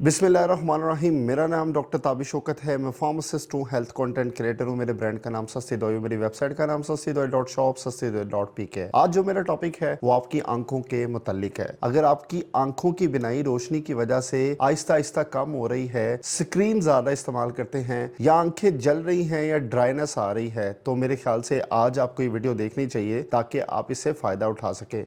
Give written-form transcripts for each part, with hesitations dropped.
बिस्मिल्लाहिर्रहमानिर्रहीम। मेरा नाम डॉक्टर ताबिश शौकत है। मैं फार्मासिस्ट हूँ, हेल्थ कंटेंट क्रिएटर हूँ। मेरे ब्रांड का नाम सस्ती दवाई, मेरी वेबसाइट का नाम sastidawai.shop, sastidawai.pk है। आज जो मेरा टॉपिक है वो आपकी आंखों के मुतालिक है। अगर आपकी आंखों की बिनाई रोशनी की वजह से आहिस्ता आहिस्ता कम हो रही है, स्क्रीन ज्यादा इस्तेमाल करते हैं, या आंखें जल रही हैं या ड्राइनेस आ रही है, तो मेरे ख्याल से आज आपको ये वीडियो देखनी चाहिए ताकि आप इससे फायदा उठा सके।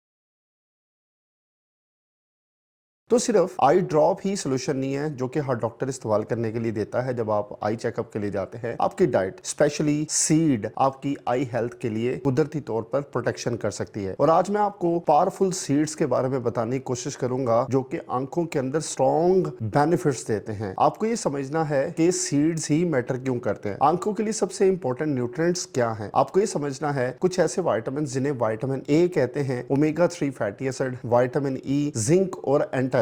तो सिर्फ आई ड्रॉप ही सोल्यूशन नहीं है जो कि हर डॉक्टर इस्तेमाल करने के लिए देता है जब आप आई चेकअप के लिए जाते हैं। आपकी डाइट स्पेशली सीड आपकी आई हेल्थ के लिए कुदरती तौर पर प्रोटेक्शन कर सकती है। और आज मैं आपको पावरफुल सीड्स के बारे में बताने की कोशिश करूंगा जो कि आंखों के अंदर स्ट्रॉन्ग बेनिफिट्स देते हैं। आपको ये समझना है कि सीड्स ही मैटर क्यों करते हैं। आंखों के लिए सबसे इंपॉर्टेंट न्यूट्रिएंट्स क्या है, आपको ये समझना है। कुछ ऐसे वाइटामिन जिन्हें वाइटामिन ए कहते हैं, omega 3 fatty acid, vitamin E, zinc और एंटीऑक्सीडेंट।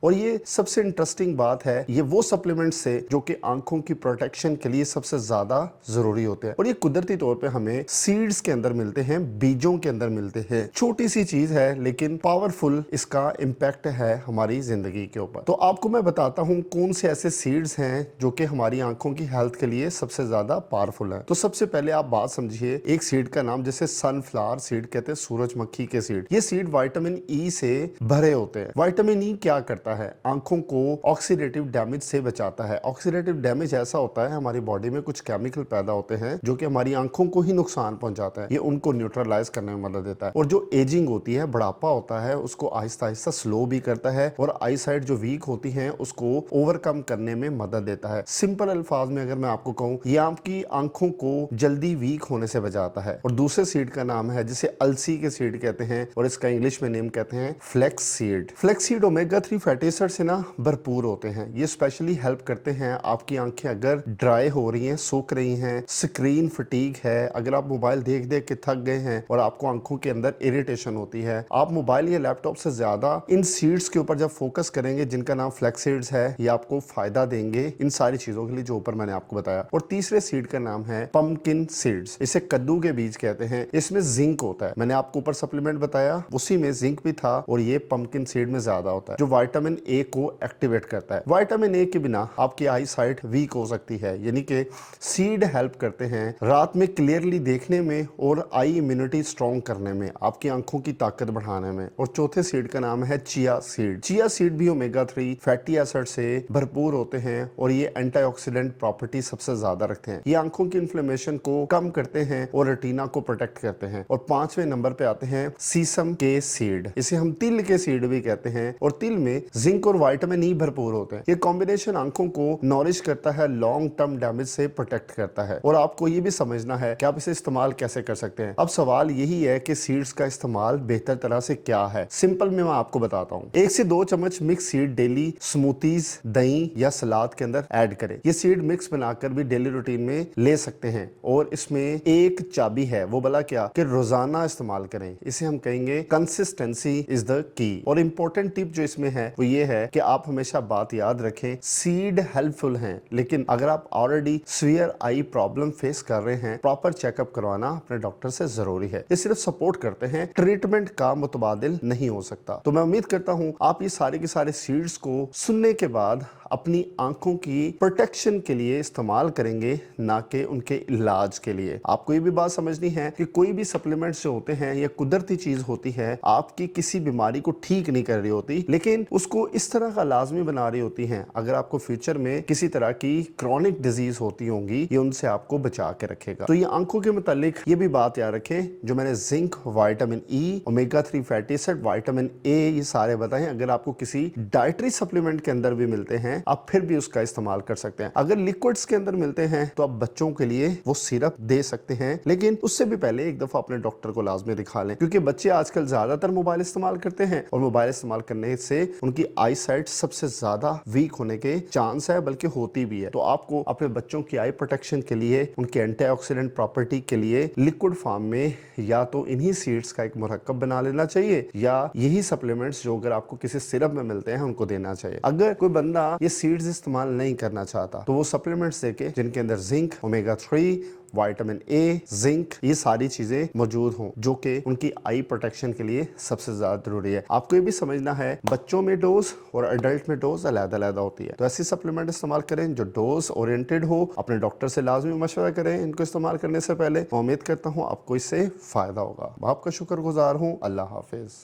और ये सबसे इंटरेस्टिंग बात है, ये वो सप्लीमेंट्स है जो कि आंखों की प्रोटेक्शन के लिए सबसे ज्यादा जरूरी होते हैं। और ये कुदरती तौर पे हमें सीड्स के अंदर मिलते हैं, बीजों के अंदर मिलते हैं। छोटी सी चीज है लेकिन पावरफुल इसका इम्पैक्ट है हमारी जिंदगी के ऊपर। तो आपको मैं बताता हूँ कौन से ऐसे सीड्स हैं जो कि हमारी आंखों की हेल्थ के लिए सबसे ज्यादा पावरफुल है। तो सबसे पहले आप बात समझिए, एक सीड का नाम जैसे सनफ्लावर सीड कहते हैं, सूरजमुखी के सीड। ये सीड विटामिन ई से भरे होते हैं। विटामिन ई क्या करता है, आंखों को ऑक्सीडेटिव डैमेज से बचाता है। ऑक्सीडेटिव डैमेज ऐसा होता है, हमारी बॉडी में कुछ केमिकल पैदा होते हैं जो कि हमारी आंखों को ही नुकसान पहुंचाता है। ये उनको न्यूट्रलाइज करने में मदद देता है। और जो एजिंग होती है, बुढ़ापा होता है, उसको आहिस्ता आहिस्ता स्लो भी करता है। और आई साइट जो वीक होती है उसको ओवरकम करने में मदद देता है। सिंपल अल्फाज में अगर मैं आपको कहूं, ये आपकी आंखों को जल्दी वीक होने से बचाता है। और दूसरे सीड का नाम है जिसे अलसी के सीड कहते हैं, और इसका इंग्लिश में नेम कहते हैं flax seed. Flax seed omega 3 fatty acid से ना भरपूर होते हैं। ये स्पेशली हेल्प करते हैं आपकी आंखें अगर ड्राई हो रही हैं, सूख रही हैं, स्क्रीन फटीग है, अगर आप मोबाइल देख देख के थक गए हैं और आपको आंखों के अंदर इरिटेशन होती है, आप मोबाइल या लैपटॉप से ज्यादा इन सीड्स के ऊपर जब फोकस करेंगे जिनका नाम फ्लेक्स सीड्स है, ये आपको फायदा देंगे इन सारी चीजों के लिए जो ऊपर मैंने आपको बताया। और तीसरे सीड का नाम है पंपकिन सीड्स, इसे कद्दू के बीज कहते हैं। इसमें जिंक होता है, मैंने आपको ऊपर सप्लीमेंट बताया उसी में जिंक भी था, और ये पंपकिन सीड में ज्यादा होता है जो विटामिन ए को एक्टिवेट करता है। विटामिन ए के बिना आपकी आई साइट वीक हो सकती है, यानी कि सीड हेल्प करते हैं रात में क्लियरली देखने में और आई इम्यूनिटी स्ट्रॉन्ग करने में, आपकी आंखों की ताकत बढ़ाने में। और चौथे सीड का नाम है चिया सीड। चिया सीड भी ओमेगा 3 फैटी एसिड से भरपूर होते हैं और ये एंटीऑक्सीडेंट प्रॉपर्टी सबसे ज्यादा रखते हैं। ये आंखों की इन्फ्लेमेशन को कम करते हैं और रेटिना को प्रोटेक्ट करते हैं। और पांचवें नंबर पे आते हैं सीसम के सीड, इसे हम तिल के सीड भी कहते हैं। और तिल में जिंक और विटामिन ई भरपूर होते हैं। ये कॉम्बिनेशन आंखों को नॉरिश करता है, लॉन्ग टर्म डैमेज से प्रोटेक्ट करता है। और आपको ये भी समझना है कि आप इसे इस्तेमाल कैसे कर सकते हैं। अब सवाल यही है कि सीड्स का इस्तेमाल बेहतर तरह से क्या है। सिंपल में मैं आपको बताता हूँ, 1 से 2 चम्मच मिक्स सीड डेली स्मूथीज, दही या सलाद के अंदर ऐड करें। ये सीड मिक्स बनाकर भी डेली रूटीन में ले सकते हैं। और इसमें एक चाबी है, वो भला क्या, कि रोजाना इस्तेमाल करें। इसे हम कहेंगे कंसिस्टेंसी इज द की। और इंपॉर्टेंट टिप जो इसमें है वो ये है कि आप हमेशा बात याद रखें, सीड हेल्पफुल हैं, लेकिन अगर आप ऑलरेडी सीवियर आई प्रॉब्लम फेस कर रहे हैं, प्रॉपर चेकअप करवाना अपने डॉक्टर से जरूरी है। ये सिर्फ सपोर्ट करते हैं, ट्रीटमेंट का मुतबादिल नहीं हो सकता। तो मैं उम्मीद करता हूं आप ये सारे के सारे सीड्स को सुनने के बाद अपनी आंखों की प्रोटेक्शन के लिए इस्तेमाल करेंगे, ना कि उनके इलाज के लिए। आपको ये भी बात समझनी है कि कोई भी सप्लीमेंट्स जो होते हैं, ये कुदरती चीज होती है, आपकी किसी बीमारी को ठीक नहीं कर रही होती, लेकिन उसको इस तरह का लाजमी बना रही होती हैं। अगर आपको फ्यूचर में किसी तरह की क्रॉनिक डिजीज होती होंगी, ये उनसे आपको बचा के रखेगा। तो ये आंखों के मुतालिक ये भी बात याद रखें, जो मैंने zinc, vitamin E, omega 3 fatty acid, vitamin A, ये सारे बताएं। अगर आपको किसी डाइटरी सप्लीमेंट के अंदर भी मिलते हैं, आप फिर भी उसका इस्तेमाल कर सकते हैं। अगर लिक्विड्स के अंदर मिलते हैं तो आप बच्चों के लिए वो सिरप दे सकते हैं, लेकिन उससे भी पहले एक दफा अपने डॉक्टर को लाजमी दिखा लें, क्योंकि बच्चे आजकल ज्यादातर मोबाइल इस्तेमाल करते हैं और मोबाइल इस्तेमाल करने से उनकी आई साइट सबसे ज्यादा वीक होने के चांस है, बल्कि होती भी है। तो आपको अपने बच्चों की आई प्रोटेक्शन के लिए, उनके एंटीऑक्सीडेंट प्रॉपर्टी के लिए लिक्विड फॉर्म में या तो इन्हीं सीड्स का एक मुरक्कब बना लेना चाहिए, या यही सप्लीमेंट्स जो अगर आपको किसी सिरप में मिलते हैं उनको देना चाहिए। अगर कोई बंदा ये सीड्स इस्तेमाल नहीं करना चाहता, तो वो सप्लीमेंट्स देके जिनके अंदर zinc, omega 3, vitamin A, zinc, ये सारी चीजें मौजूद हों, जो कि उनकी आई प्रोटेक्शन के लिए सबसे ज्यादा जरूरी है। आपको ये भी समझना है बच्चों में डोज और अडल्ट में डोज अलग-अलग होती है, तो ऐसी सप्लीमेंट इस्तेमाल करें जो डोज ओरिएंटेड हो। अपने डॉक्टर से लाजमी मशवरा करें इनको इस्तेमाल करने से पहले। मैं उम्मीद करता हूँ आपको इससे फायदा होगा। मैं आपका शुक्रगुजार हूँ। अल्लाह हाफिज।